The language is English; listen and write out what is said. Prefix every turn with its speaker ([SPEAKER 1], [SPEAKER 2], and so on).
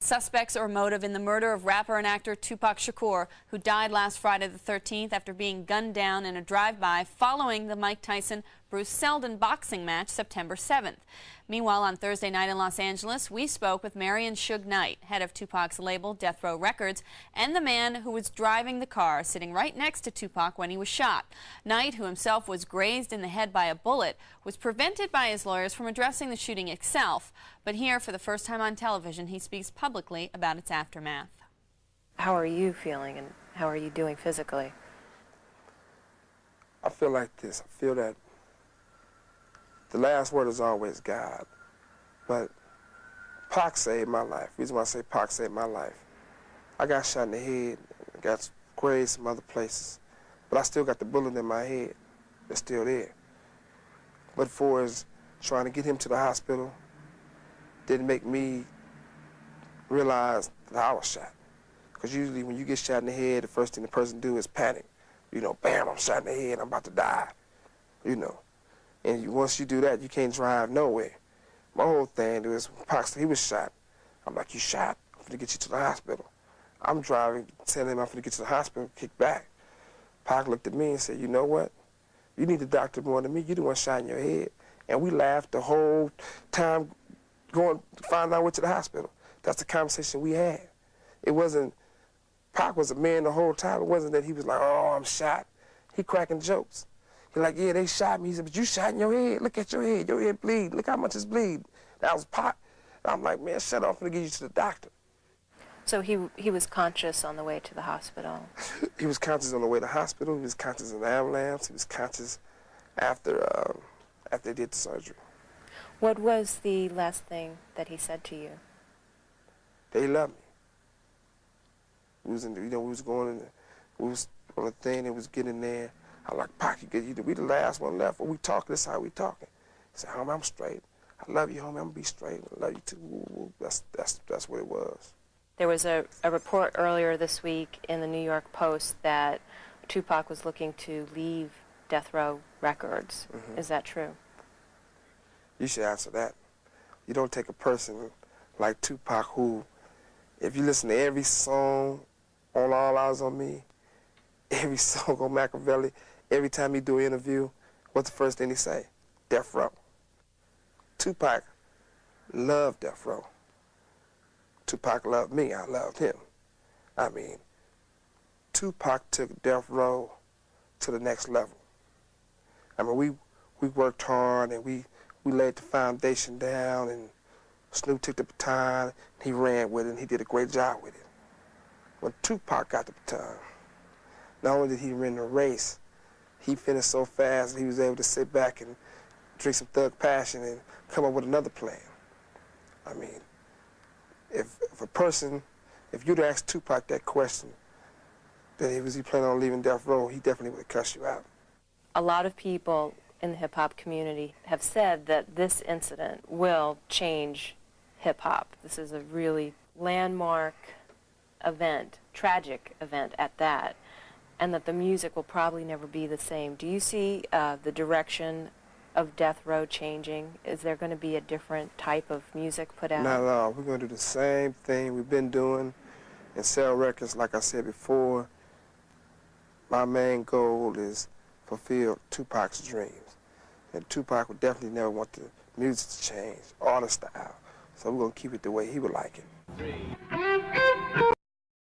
[SPEAKER 1] Suspects or motive in the murder of rapper and actor Tupac Shakur, who died last Friday the 13th after being gunned down in a drive-by following the Mike Tyson-Bruce Seldon boxing match September 7th. Meanwhile, on Thursday night in Los Angeles, we spoke with Marion Suge Knight, head of Tupac's label Death Row Records, and the man who was driving the car sitting right next to Tupac when he was shot. Knight, who himself was grazed in the head by a bullet, was prevented by his lawyers from addressing the shooting itself. But here, for the first time on television, he speaks publicly about its aftermath.
[SPEAKER 2] How are you feeling and how are you doing physically?
[SPEAKER 3] I feel like this. I feel that the last word is always God. But Pac saved my life. The reason why I say Pac saved my life, I got shot in the head, I got grazed some other places, but I still got the bullet in my head. It's still there. But for as trying to get him to the hospital didn't make me realize that I was shot. Because usually when you get shot in the head, the first thing the person do is panic. You know, bam, I'm shot in the head, I'm about to die. You know. And once you do that, you can't drive nowhere. My whole thing was, Pac, he was shot. I'm like, you shot? I'm gonna get you to the hospital. I'm driving, telling him I'm gonna get to the hospital, kick back. Pac looked at me and said, you know what? You need the doctor more than me. You the one shot in your head. And we laughed the whole time going to find out went to the hospital. That's the conversation we had. It wasn't, Pac was a man the whole time. It wasn't that he was like, oh, I'm shot. He cracking jokes. He like, yeah, they shot me. He said, but you shot in your head. Look at your head bleed. Look how much it's bleed. That was Pac. And I'm like, man, shut up, I'm gonna get you to the doctor.
[SPEAKER 2] So he was conscious on the way to the hospital?
[SPEAKER 3] He was conscious on the way to the hospital. He was conscious in the ambulance. He was conscious after they did the surgery.
[SPEAKER 2] What was the last thing that he said to you?
[SPEAKER 3] They loved me. We was in, we was going in, we was on the thing and was getting there. I like, Pac, we the last one left. When we talk, this how we talking. He said, homie, I'm straight. I love you, homie. I'm gonna be straight. I love you too. Woo, woo. That's what it was.
[SPEAKER 2] There was a report earlier this week in the New York Post that Tupac was looking to leave Death Row Records. Mm-hmm. Is that true?
[SPEAKER 3] You should answer that. You don't take a person like Tupac who, if you listen to every song on All Eyes on Me, every song on Machiavelli, every time he do an interview, what's the first thing he say? Death Row. Tupac loved Death Row. Tupac loved me, I loved him. I mean, Tupac took Death Row to the next level. I mean, we worked hard and we laid the foundation down, and Snoop took the baton, and he ran with it, and he did a great job with it. When Tupac got the baton, not only did he win the race, he finished so fast that he was able to sit back and drink some Thug Passion and come up with another plan. I mean, if you'd asked Tupac that question, that was he planning on leaving Death Row, he definitely would have cussed you out.
[SPEAKER 2] A lot of people in the hip-hop community have said that this incident will change hip-hop. This is a really landmark event, tragic event at that, and that the music will probably never be the same. Do you see the direction of Death Row changing? Is there going to be a different type of music put out?
[SPEAKER 3] Not at all. We're going to do the same thing we've been doing and sell records. Like I said before, my main goal is fulfill Tupac's dreams. And Tupac would definitely never want the music to change or the style. So we're going to keep it the way he would like it.